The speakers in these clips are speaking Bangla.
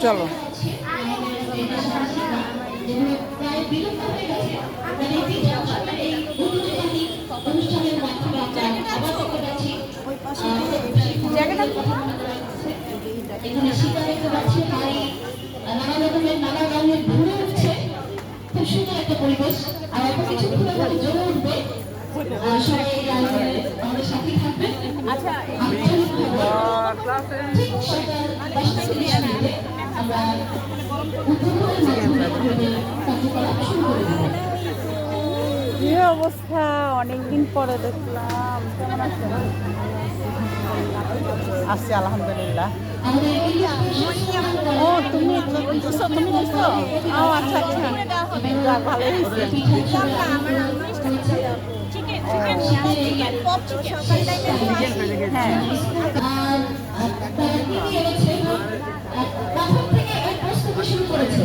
চলো। এখানে শিকার দেখতে পাচ্ছি বাড়ি নানা রকমের নানা রঙের ঘুরে উঠছে, খুব সুন্দর একটা পরিবেশ। আর অল্প কিছুক্ষণ পরে জমে উঠবে। সবাই আমাদের সাথে থাকবেন। আচ্ছা, ঠিক সকাল 10টা থেকে আমরা উদ্বোধনের মাধ্যমে কার্যকলাপ শুরু করে দেব। কি অবস্থা, অনেকদিন পরে দেখলাম। কেমন আছেন? আছি আলহামদুলিল্লাহ। ও তুমি দিছো, তুমি দিছো? ও আচ্ছা আচ্ছা, যাক ভালোই হয়েছে। হ্যাঁ শুরু করেছে।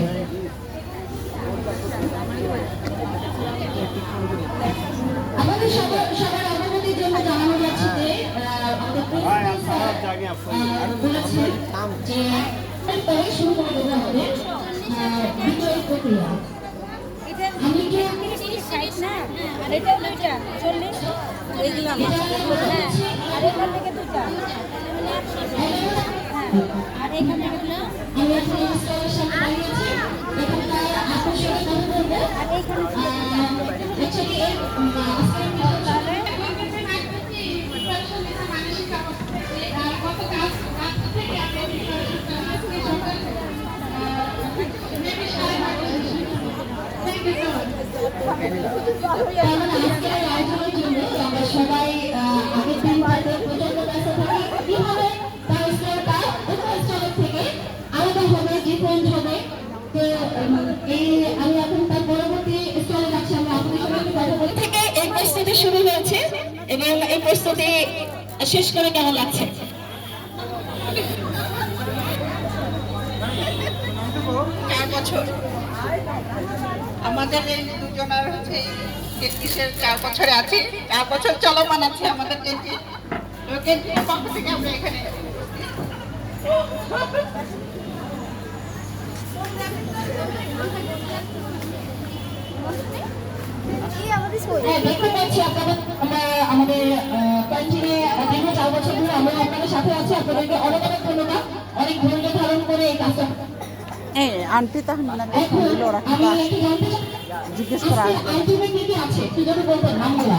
আমাদের সবার অনুমতির জন্য জানানো যাচ্ছে যে শুরু করে দেওয়া হবে বিজয় প্রক্রিয়া। আমি কি আমরা সবাই আগের দিন প্রচন্ড ব্যস্ত থাকি, কিভাবে তার স্টলটা অন্য স্টলের থেকে আলাদা হবে, ডিফারেন্ট হবে। তো এই আমি এখন তার পরবর্তী স্টলে যাচ্ছি। আমরা আপনাদের সঙ্গে কথা বলি থেকে এই প্রস্তুতি শুরু হয়েছে এবং এই প্রস্তুতি শেষ করে কেমন লাগছে? 4 বছর আমাদের এই দুজনের হচ্ছে কেন্দ্রের 4 বছরে আছি, 4 বছর চলমান আছে আমাদের কেন্দ্রে। কেন্দ্রের পক্ষ থেকে আমরা এখানে দেখতে পাচ্ছি আপনাদের আমাদের ক্যান্টিনে দীর্ঘ 4 বছর ধরে আমরা আপনাদের সাথে আছি। আপনাদেরকে অনেক অনেক ধন্যবাদ, অনেক ধৈর্য ধারণ করে এই কাজটা। আন্টি তাহলে ওরা জিজ্ঞেস করা আইটেমে কি কি আছে একটু যদি বলতেন নামগুলা।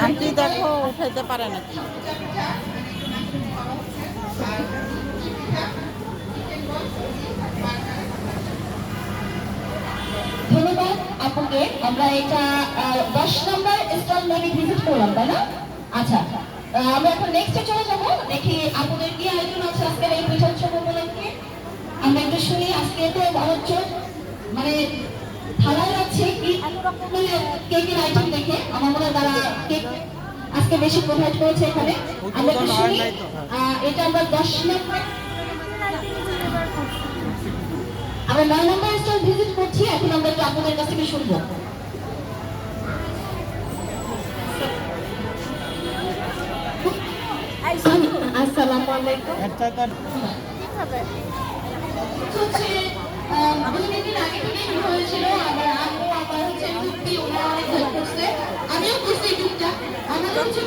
আন্টি দেখো উঠাইতে পারে নাকি। ধন্যবাদ আপনাকে। আমরা এটা 10 নম্বর স্টল মেবি ভিজিট করলাম, তাই না? আচ্ছা, আমরা এখন নেক্সটে চলে যাবো। দেখি আপনাদের কি আয়োজন আছে আজকের এই পিঠা উৎসব উপলক্ষে। আমরা একটু শুনি। আজকে তো হচ্ছে মানে থালায় যাচ্ছে কি কেকের আইটেম দেখে আমার মনে হয় তারা কেক আজকে বেশি প্রোভাইড করেছে এখানে। আমরা একটু শুনি। এটা আমরা 10 নম্বর, আমরা 9 নম্বর স্টল ভিজিট করছি। এখন আমরা একটু আপনাদের কাছ থেকে শুনবো। আসসালামু আলাইকুম। আমিও করছি টুকটাক। আমাদের হচ্ছে